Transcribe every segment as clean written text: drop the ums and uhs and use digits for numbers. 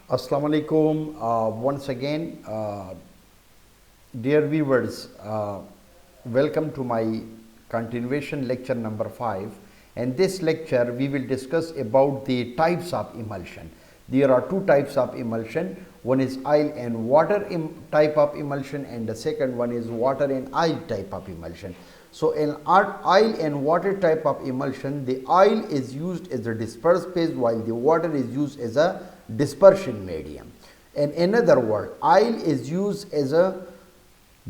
Assalamu alaikum. Once again, dear viewers, welcome to my continuation lecture number 5. And this lecture we will discuss about the types of emulsion. There are two types of emulsion. One is oil and water type of emulsion, and the second one is water and oil type of emulsion. So, in oil and water type of emulsion, the oil is used as a dispersed phase while the water is used as a dispersion medium. In other words, oil is used as a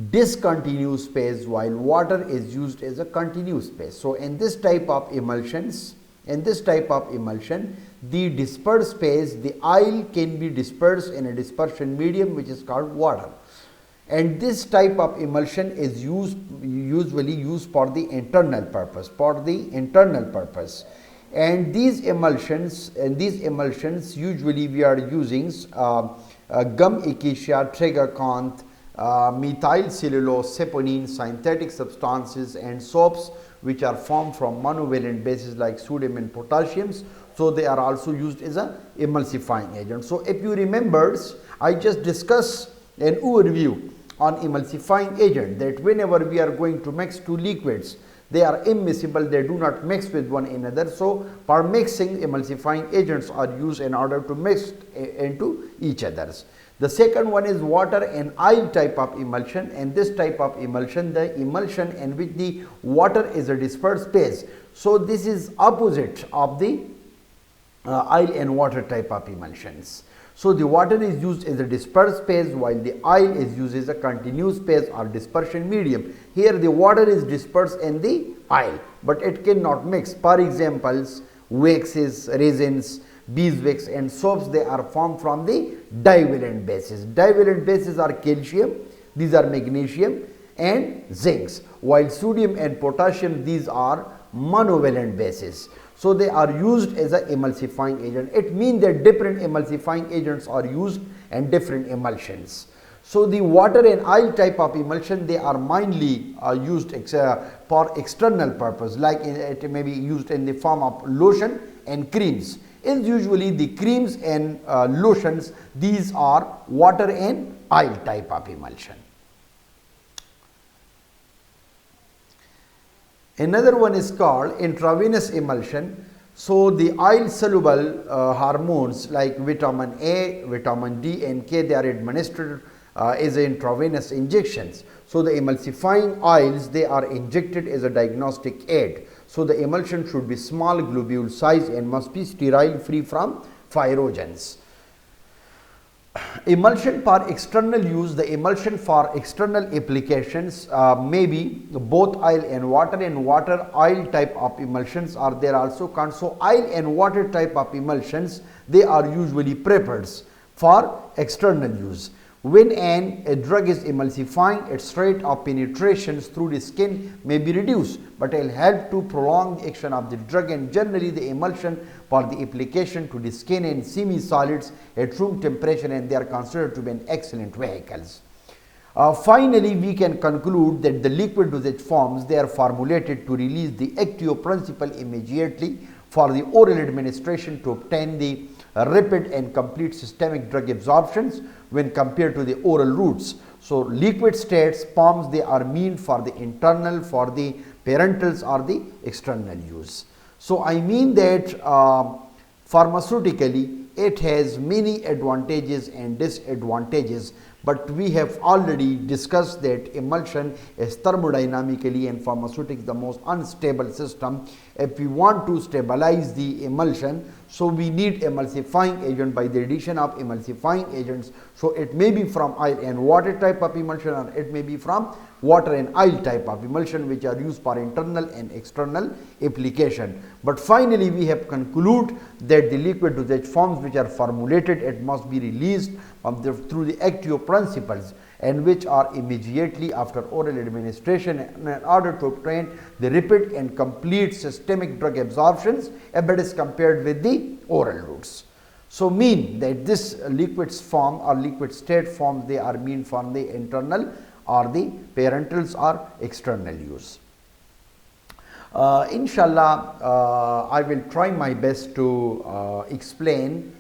discontinuous phase while water is used as a continuous phase. So, in this type of emulsions, the dispersed phase, the oil can be dispersed in a dispersion medium which is called water. And this type of emulsion is usually used for the internal purpose, and these emulsions usually we are using gum acacia, tragacanth, methyl cellulose, saponin, synthetic substances, and soaps which are formed from monovalent bases like sodium and potassiums. So they are also used as a emulsifying agent. So if you remember, I just discussed an overview on emulsifying agent, that whenever we are going to mix two liquids, they are immiscible, they do not mix with one another. So for mixing, emulsifying agents are used in order to mix into each others. The second one is water and oil type of emulsion, and this type of emulsion, the emulsion in which the water is a dispersed phase. So this is opposite of the oil and water type of emulsions. So the water is used as a dispersed phase while the oil is used as a continuous phase or dispersion medium. Here the water is dispersed in the oil, but it cannot mix. For examples, waxes, resins, beeswax and soaps, they are formed from the divalent bases. Divalent bases are calcium, these are magnesium and zincs, while sodium and potassium, these are monovalent bases. So they are used as an emulsifying agent. It means that different emulsifying agents are used and different emulsions. So the water and oil type of emulsion, they are mainly used for external purpose, like it may be used in the form of lotion and creams. And usually the creams and lotions, these are water and oil type of emulsion. Another one is called intravenous emulsion. So the oil soluble hormones like vitamin A, vitamin D and K, they are administered as intravenous injections. So the emulsifying oils, they are injected as a diagnostic aid. So the emulsion should be small globule size and must be sterile, free from phyrogens. Emulsion for external use, the emulsion for external applications may be both oil and water oil type of emulsions are there also. So oil and water type of emulsions, they are usually prepared for external use. When a drug is emulsifying, its rate of penetration through the skin may be reduced, but it will help to prolong the action of the drug, and generally the emulsion for the application to the skin and semi-solids at room temperature, and they are considered to be an excellent vehicles. Finally, we can conclude that the liquid dosage forms, they are formulated to release the active principle immediately for the oral administration to obtain the rapid and complete systemic drug absorptions when compared to the oral routes. So liquid states forms, they are meant for the internal, for the parentals or the external use. So I mean that pharmaceutically it has many advantages and disadvantages, but we have already discussed that emulsion is thermodynamically and pharmaceutics the most unstable system. If we want to stabilize the emulsion, so we need emulsifying agent. By the addition of emulsifying agents, so it may be from oil and water type of emulsion, or it may be from water and oil type of emulsion, which are used for internal and external application. But finally we have concluded that the liquid dosage forms which are formulated, it must be released through the active principles, and which are immediately after oral administration in order to obtain the rapid and complete systemic drug absorptions if it is compared with the oral routes. So mean that this liquids form or liquid state forms, they are mean from the internal or the parentals or external use. Inshallah, I will try my best to explain